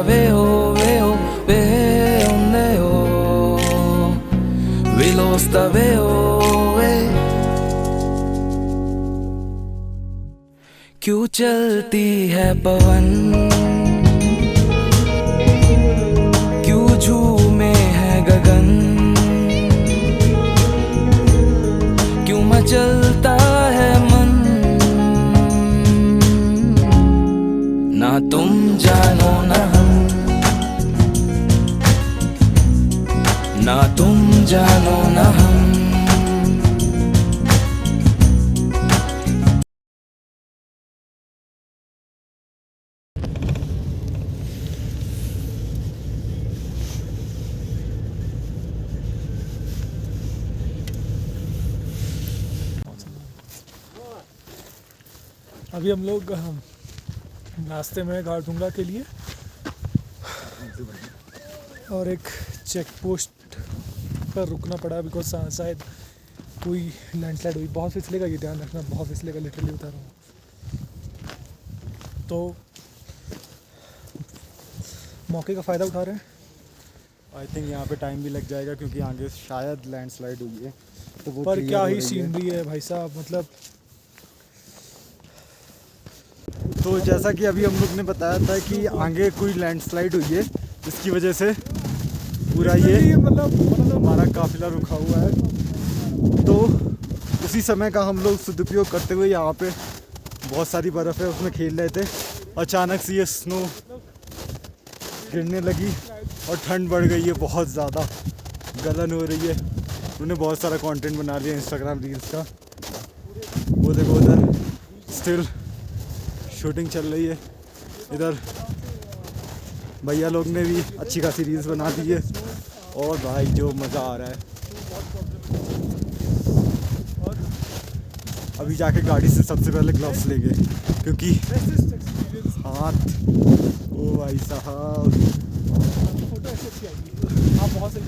veo, veo, veo, veo, velosta veo, क्यों चलती है पवन, क्यों झूमे है गगन, क्यों मचलता है मन, ना तुम जानो ना हम, ना तुम जानो ना हम। अभी हम लोग रास्ते में गारडुंगा के लिए और एक चेक पोस्ट पर रुकना पड़ा बिकॉज शायद कोई लैंडस्लाइड हुई। बहुत फिसलेगा, ये ध्यान रखना, बहुत फिसलेगा, लिटरली बता रहा हूँ। तो मौके का फ़ायदा उठा रहे हैं। आई थिंक यहाँ पे टाइम भी लग जाएगा क्योंकि आगे शायद लैंडस्लाइड हुई है, तो वो पर क्या ही सीन सीनरी है भाई साहब, मतलब तो जैसा कि अभी हम लोग ने बताया था कि आगे कोई लैंडस्लाइड हुई है, जिसकी वजह से पूरा ये मतलब हमारा काफिला रुका हुआ है। तो उसी समय का हम लोग सदुपयोग करते हुए यहाँ पे बहुत सारी बर्फ़ है उसमें खेल रहे थे। अचानक से ये स्नो गिरने लगी और ठंड बढ़ गई है, बहुत ज़्यादा गलन हो रही है। उन्होंने बहुत सारा कंटेंट बना लिया इंस्टाग्राम रील्स का। वो देखो उधर स्टिल शूटिंग चल रही है, इधर भैया लोग ने भी अच्छी खासी रील्स बना दी है और भाई जो मज़ा आ रहा है। अभी जाके गाड़ी से सबसे पहले ग्लव्स लेंगे क्योंकि हाथ, ओ भाई साहब आप बहुत से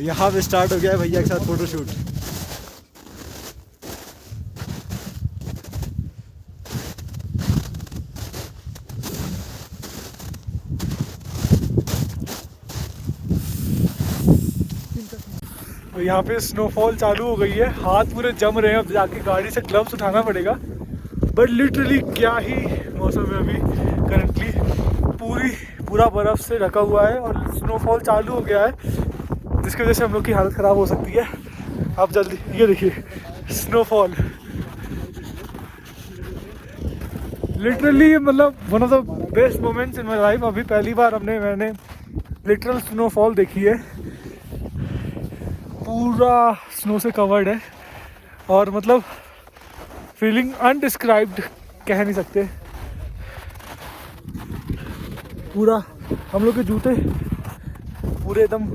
यहाँ पे स्टार्ट हो गया है भैया के साथ फोटोशूट। तो यहाँ पे स्नोफॉल चालू हो गई है, हाथ पूरे जम रहे हैं। अब जाके गाड़ी से ग्लव्स उठाना पड़ेगा। बट लिटरली क्या ही मौसम है अभी करंटली, पूरा बर्फ़ से ढका हुआ है और स्नोफॉल चालू हो गया है, जिसकी वजह से हम लोग की हालत ख़राब हो सकती है। आप जल्दी ये देखिए स्नोफॉल, लिटरली मतलब one of the best moments in my life. अभी पहली बार मैंने लिटरल स्नोफॉल देखी है, पूरा स्नो से कवर्ड है और मतलब फीलिंग अनडिस्क्राइब्ड, कह नहीं सकते। पूरा हम लोग के जूते पूरे एकदम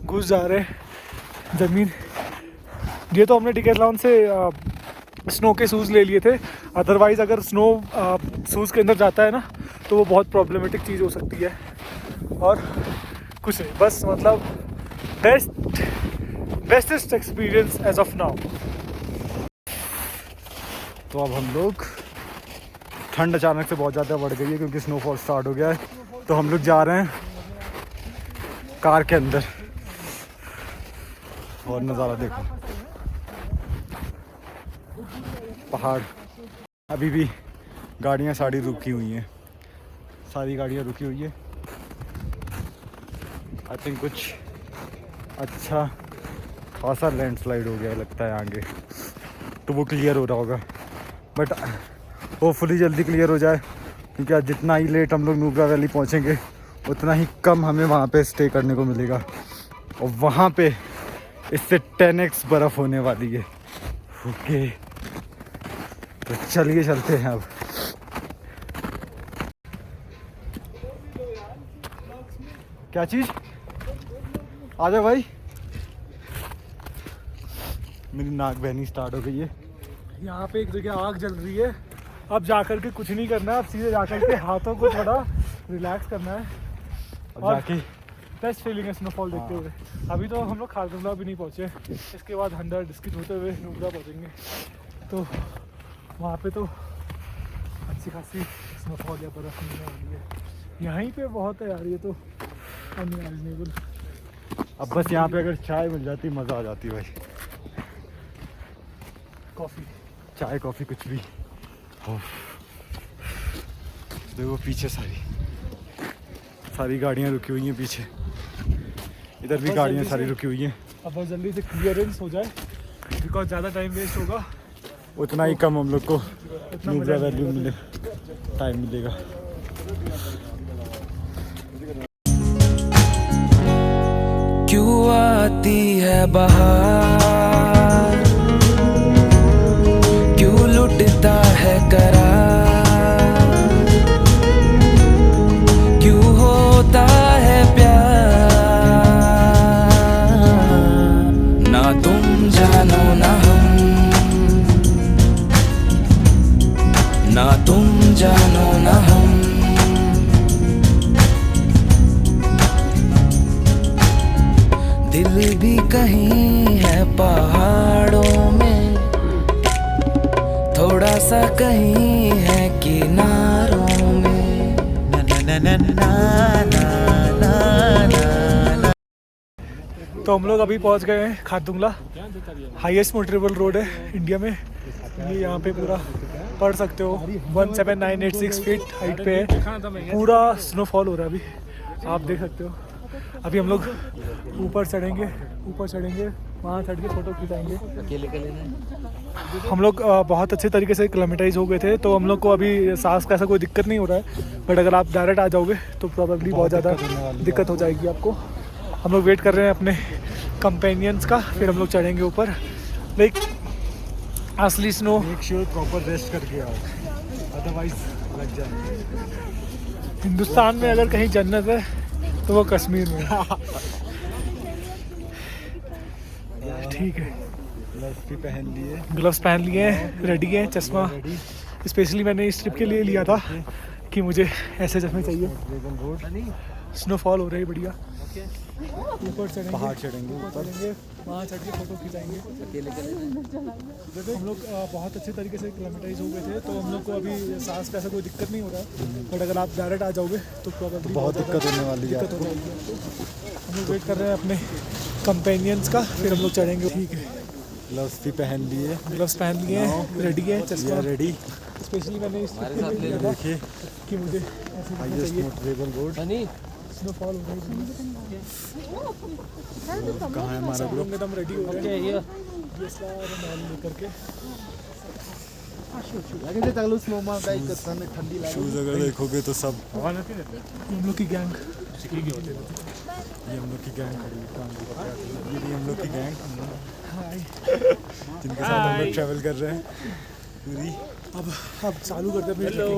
घुस जा रहे हैं ज़मीन। ये तो हमने डिकैथलॉन से स्नो के शूज़ ले लिए थे, अदरवाइज़ अगर स्नो शूज़ के अंदर जाता है ना तो वो बहुत प्रॉब्लमेटिक चीज़ हो सकती है। और कुछ नहीं, बस मतलब bestest experience as of now. तो अब हम लोग, ठंड अचानक से बहुत ज़्यादा बढ़ गई है क्योंकि स्नोफॉल स्टार्ट हो गया है, तो हम लोग जा रहे हैं कार के अंदर। और नज़ारा देखो, पहाड़। अभी भी गाड़ियाँ सारी रुकी हुई हैं, सारी गाड़ियाँ रुकी हुई है। आई थिंक कुछ अच्छा खासा लैंडस्लाइड हो गया लगता है आगे, तो वो क्लियर हो रहा होगा। बट होपफुली जल्दी क्लियर हो जाए क्योंकि आज जितना ही लेट हम लोग नुब्रा वैली पहुँचेंगे उतना ही कम हमें वहाँ पे स्टे करने को मिलेगा, और वहाँ पे इससे 10x बर्फ़ होने वाली है। ओके, तो चलिए चलते हैं अब। क्या चीज़? आ जाओ भाई। मेरी नाक बहनी स्टार्ट हो गई है। यहाँ पे एक जगह आग जल रही है, अब जाकर के कुछ नहीं करना है, अब सीधे जाकर के हाथों को थोड़ा रिलैक्स करना है और जाके बेस्ट फीलिंग है स्नोफॉल देखते हुए। अभी तो हम लोग खारदुंगला भी नहीं पहुँचे, इसके बाद 100 डिस्ट्रिक्ट होते हुए नुब्रा पहुँचेंगे, तो वहाँ पे तो अच्छी खासी स्नोफॉल या बर्फ़ मिलने वाली है। यहीं पे बहुत है यार, ये तो अनइमेजिनेबल। अब बस यहाँ पे अगर चाय मिल जाती मज़ा आ जाती भाई। कॉफ़ी, चाय कॉफ़ी कुछ भी। देखो पीछे सारी गाड़ियाँ रुकी हुई हैं पीछे, इधर भी गाड़ियाँ सारी रुकी हुई हैं। अब बहुत जल्दी से क्लियरेंस हो जाए, बिकॉज ज़्यादा टाइम वेस्ट होगा उतना ही कम हम लोग को उतना नुब्रा मज़ा वैल्यू मिले, टाइम मिलेगा। क्यों आती है बहार, क्यों लुटता है करार, क्यों होता है प्यार, ना तुम जानो ना हम, ना तुम जानो ना हम। दिल भी कहीं है पहाड़ों में, थोड़ा सा कहीं है किनारों में। ना ना ना ना ना ना ना ना। तो हम लोग अभी पहुंच गए हैं खारदुंगला। हाईएस्ट मोटरेबल रोड है इंडिया में, ये यहाँ पे पूरा पढ़ सकते हो 17986 फीट हाइट पे है। पूरा स्नोफॉल हो रहा है अभी, आप देख सकते हो। अभी हम लोग ऊपर चढ़ेंगे वहाँ चढ़ के फ़ोटो खिंचाएंगे। हम लोग बहुत अच्छे तरीके से क्लेमेटाइज हो गए थे, तो हम लोग को अभी सांस का ऐसा कोई दिक्कत नहीं हो रहा है। बट अगर आप डायरेक्ट आ जाओगे तो प्रॉब्लली बहुत ज़्यादा दिक्कत हो जाएगी आपको। हम लोग वेट कर रहे हैं अपने कंपेनियंस का, फिर हम लोग चढ़ेंगे ऊपर। लाइक असली snow. Make sure proper rest करके आओ, अदरवाइज लग जाए। हिंदुस्तान में अगर कहीं जन्नत है तो वो कश्मीर में है। ठीक है, ग्लव्स भी पहन लिए, ग्लव्स पहन लिए हैं, रेडी हैं। चश्मा स्पेशली मैंने इस ट्रिप के लिए लिया था कि मुझे ऐसे चश्मे चाहिए। स्नोफॉल हो रही है बढ़िया। ऊपर चढ़ेंगे, पहाड़ चढ़ेंगे, वहाँ चढ़ के फ़ोटो खिंचाएंगे। हम लोग बहुत अच्छे तरीके से क्लेमेटाइज हो गए थे, तो हम लोग को अभी सांस का ऐसा कोई दिक्कत नहीं हो रहा है। बट अगर आप डायरेक्ट आ जाओगे तो प्रॉब्लली बहुत दिक्कत होने वाली है। दिक्कत हो जाएगी आपको। हम लोग वेट कर रहे हैं अपने कंपेनियंस का, फिर हम लोग चढ़ेंगे। ठीक है, ग्लव्स भी पहन लिए, ग्लव्स पहन लिए हैं, रेडी है। चश्मा रेडी। स्पेशली मैंने इस ट्रिप के लिए लिया था देखिए कि मुझे ऐसे हाईएस्ट चाहिए। Motorable road. स्नोफॉल हो रही है। कहाँ है हमारा ग्रुप? एकदम रेडी हो गए हैं ये सारे माल लेकर के। शूज अगर देखोगे तो सब हम लोग की गैंग, ये हम लोग की गैंग खड़ी है। ये भी हम लोग की गैंग जिनके साथ हम लोग ट्रैवल कर रहे हैं पूरी। अब चालू करते हैं। हेलो,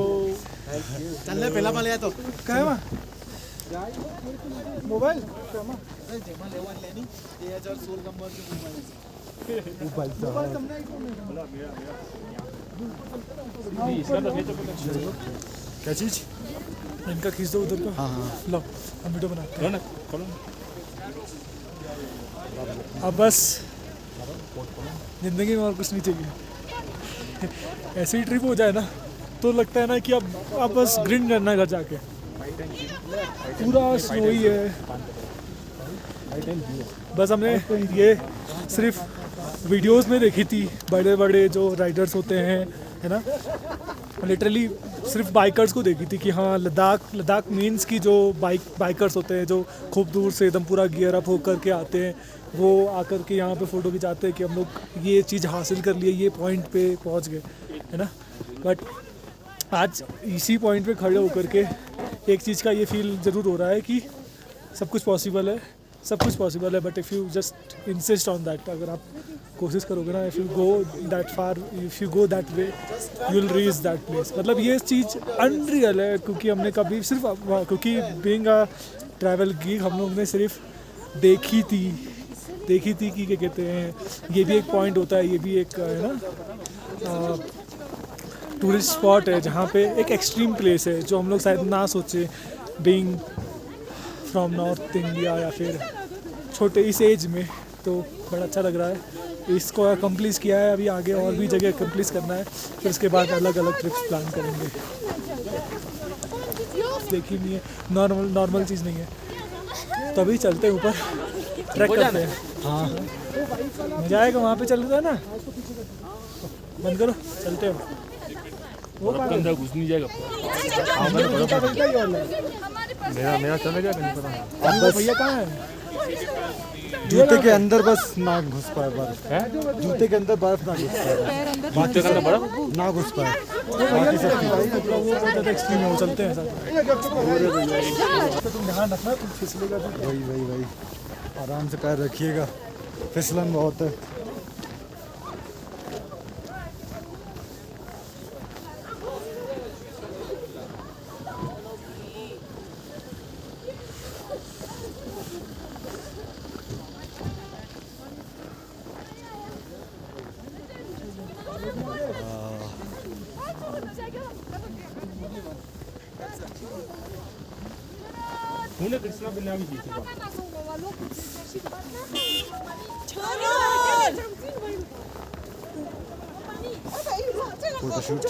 चलने पहला माल या तो क्या है वहाँ? मोबाइल क्या चीज़? इनका खींच दो उधर का। हाँ हाँ, लो हम वीडियो बनाते हैं। अब बस ज़िंदगी में और कुछ नहीं चाहिए। ऐसी ट्रिप हो जाए ना तो लगता है ना कि अब बस ग्रिंड करना है घर जाके। पूरा स्नो ही है। बस हमने ये सिर्फ वीडियोस में देखी थी, बड़े बड़े जो राइडर्स होते हैं, है ना, लिटरली सिर्फ बाइकर्स को देखी थी कि हाँ लद्दाख मीन्स की जो बाइकर्स होते हैं जो खूब दूर से एकदम पूरा गियर अप होकर के आते हैं, वो आकर के यहाँ पे फ़ोटो खिंचाते हैं कि हम लोग ये चीज़ हासिल कर लिए, ये पॉइंट पे पहुँच गए, है ना। बट आज इसी पॉइंट पे खड़े होकर के एक चीज़ का ये फील ज़रूर हो रहा है कि सब कुछ पॉसिबल है, सब कुछ पॉसिबल है। But if you just insist on that, अगर आप कोशिश करोगे ना, if you go that far, if you go that way, you will reach that place. मतलब ये चीज़ अनरियल है, क्योंकि हमने कभी सिर्फ, क्योंकि बीइंग अ ट्रैवल गीक हम लोग ने सिर्फ देखी थी कि क्या कहते हैं, ये भी एक पॉइंट होता है, ये भी एक है ना टूरिस्ट स्पॉट है जहाँ पे एक एक्सट्रीम प्लेस है जो हम लोग शायद ना सोचे, बीइंग फ्रॉम नॉर्थ इंडिया या फिर छोटे इस एज में, तो बड़ा अच्छा लग रहा है। इसको कंप्लीट किया है, अभी आगे और भी जगह कंप्लीट करना है, फिर उसके बाद अलग अलग ट्रिप्स प्लान करेंगे। देखी नहीं है, नॉर्मल चीज़ नहीं है। तो अभी चलते हैं ऊपर, ट्रैक करते हैं। हाँ मजा आएगा, वहाँ पे चल रहा है ना। बंद करो, चलते हैं। वो अंदर घुस नहीं जाएगा। मेरा चलेगा नहीं पता। भैया कहाँ है? जूते के अंदर बस ना घुस पाए बर्फ, जूते के अंदर बर्फ ना घुस पाए, जूते के अंदर बर्फ ना घुस पाए, बाकी सब ठीक है। वो बहुत ज़्यादा एक्सट्रीम है, वो चलते हैं साथ। तो तुम ध्यान रखना, तुम फिसलेगा तो। वही आराम से पैर रखिएगा, फिसलन बहुत है। उन्हें कृष्णा बिना भी जीती बा। Photoshoot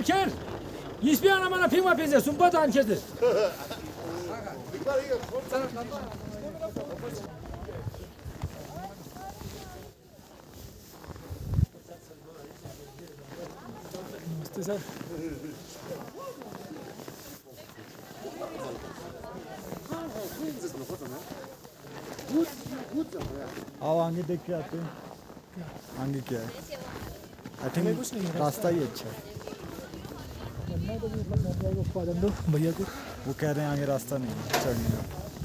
Gel. Hiçbir ana bana film yapıyorsun. Sumpa da ançedir. नमस्ते सर। आओ आगे देख के आते हैं, आगे क्या है। आई थिंक रास्ता ही अच्छा है। भैया को वो कह रहे हैं आगे रास्ता नहीं है चढ़ने का।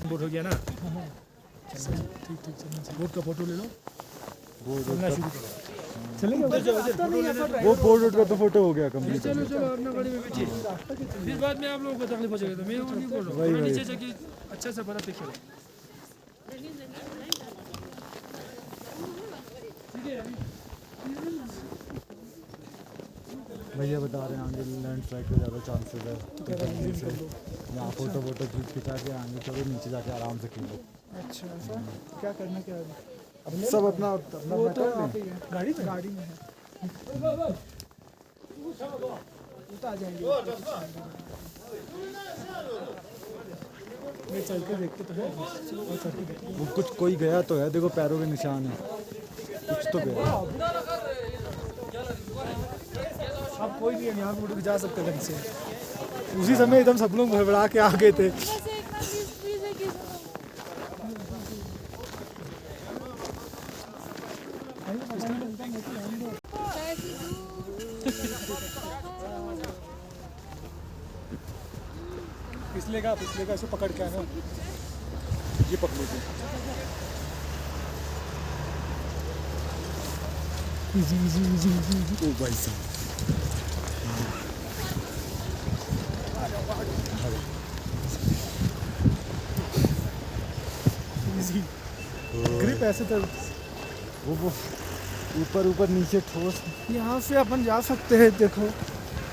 बोट हो गया ना। ठीक चलना चाहिए। बोर्ड का फोटो ले लो, बोर्ड चलना शुरू करो। चलेंगे वो बोर्ड का तो फोटो हो गया कंप्लीट। चलो अपना गाड़ी में बैठिए। फिर बाद में आप लोगों को तकलीफ हो जाएगी, तो मैं वो नहीं बोल रहा हूँ। थोड़ा नीचे जाके अच्छा सा बर्फ देखिए। भैया बता रहे हैं आगे लैंडस्लाइड के ज़्यादा चांसेस है, यहाँ फोटो खिंचा के आगे चलो, नीचे जाके आराम से खेलो। अच्छा ऐसा क्या करना, क्या सब अपना वो तो वहाँ पे ही है, गाड़ी में है। वो तो आ जाएंगे। ये चल के देखते तो है, वो चल के देखते। वो कुछ कोई गया तो है, देखो पैरों के निशान है, कुछ तो गया। अब कोई नहीं है यहाँ पे, उठ जा सकते ढंग से। उसी समय एकदम सब लोग भड़बड़ा के आ गए थे। फिसलेगा इसको पकड़ के आना, ये पकड़ लीजिए। ओ भाई साहब, ग्रिप ऐसे तो वो ऊपर नीचे ठोस, यहाँ से अपन जा सकते हैं। देखो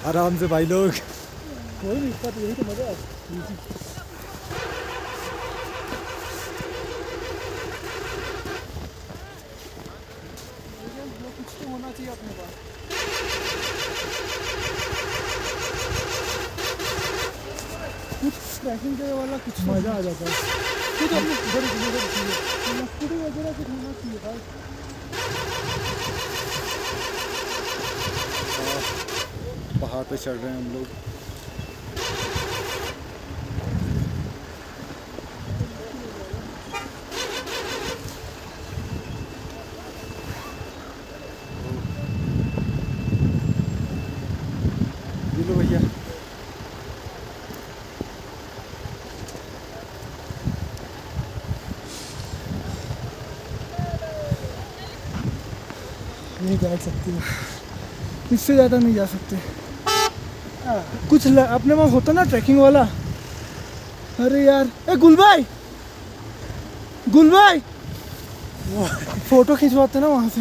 आराम से भाई लोग। कोई नहीं, इसका तो यही तो मजा है। कुछ तो होना चाहिए अपने पास। कुछ ट्रैकिंग करने वाला कुछ मजा आ जाता है। कुछ हम इधर लकड़ी वगैरह कुछ होना चाहिए भाई। पहाड़ पे चढ़ रहे हैं हम लोग। ये लो भैया, नहीं बैठ सकती है, इससे ज़्यादा नहीं जा सकते। कुछ अपने वहाँ होता ना ट्रैकिंग वाला। अरे यार, ए गुल भाई, गुल भाई फोटो खिंचवाते ना वहाँ से,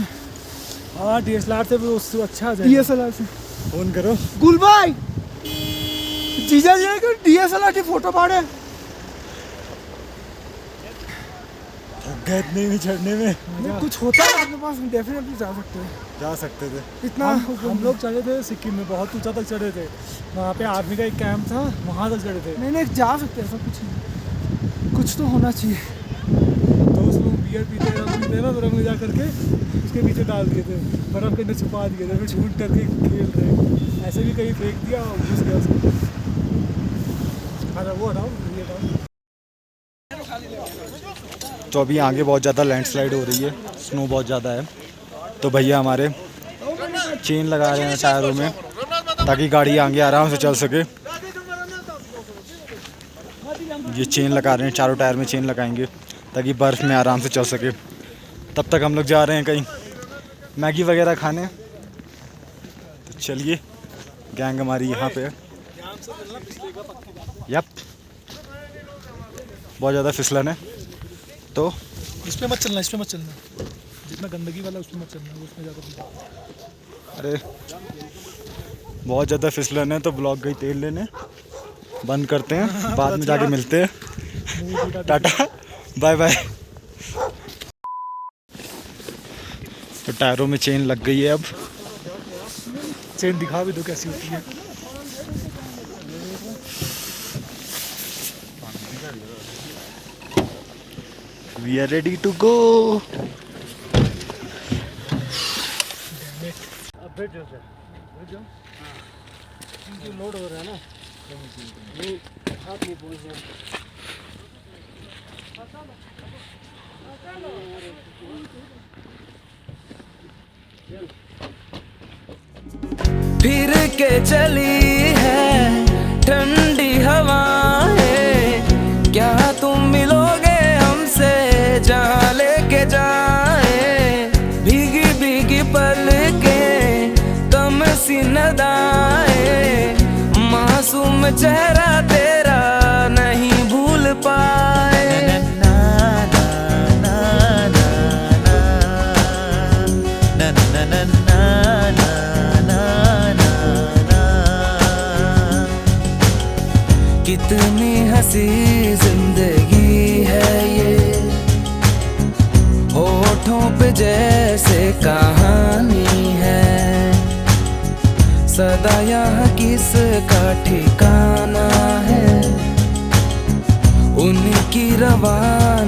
हाँ DSLR से भी उससे अच्छा आ जाएगा। DSLR से। फोन करो। गुल भाई जीजा जी ने DSLR की फोटो पाड़े गए इतने में चढ़ने में कुछ होता है आपके पास, डेफिनेटली जा सकते हैं। जा सकते थे। इतना हम लोग चढ़े थे सिक्किम में, बहुत ऊंचा तक चढ़े थे, वहाँ पे आर्मी का एक कैंप था, वहाँ तक चढ़े थे। नहीं जा सकते, ऐसा कुछ नहीं, कुछ तो होना चाहिए। दोस्त लोग बियर पीते ना, तो रंग ले जा करके उसके पीछे डाल दिए थे, बर्फ़ के अंदर छुपा दिए थे, फिर छूट करके खेल रहे, ऐसे भी कहीं फेंक दिया और घुस गया उसको। वो हटाओ, ये हटाओ। तो अभी आगे बहुत ज़्यादा लैंडस्लाइड हो रही है, स्नो बहुत ज़्यादा है, तो भैया हमारे चेन लगा रहे हैं टायरों में ताकि गाड़ी आगे आराम से चल सके। ये चेन लगा रहे हैं, चारों टायर में चेन लगाएंगे ताकि बर्फ़ में आराम से चल सके। तब तक हम लोग जा रहे हैं कहीं मैगी वगैरह खाने। तो चलिए, गैंग हमारी यहाँ पे है। यप, बहुत ज़्यादा फिसलन है, तो इस पे मत चलना, इस पे मत चलना, जितना गंदगी वाला उसमें मत चलना, उसमें जाकर। अरे बहुत ज़्यादा फिसलन है, तो ब्लॉग गई तेल लेने, बंद करते हैं, बाद में जाके मिलते हैं। Tata bye bye. तो टायरों में चेन लग गई है, अब चेन दिखा भी दो कैसी होती है। We are ready to go. Load हो रहा है ना, ये हाथ में पहुंच जाए। फिर के चली है ठंडी हवाएं, क्या तुम मिलोगे हमसे जहाँ लेके जाए। भीगी भीगी पलकें, कम सी नदाएं, मासूम चेहरा तेरा नहीं भूल पाए। कितनी हंसी जिंदगी है ये, होठों पे जैसे कहानी है, सदा यहाँ किसका ठिकाना है, उनकी रवानी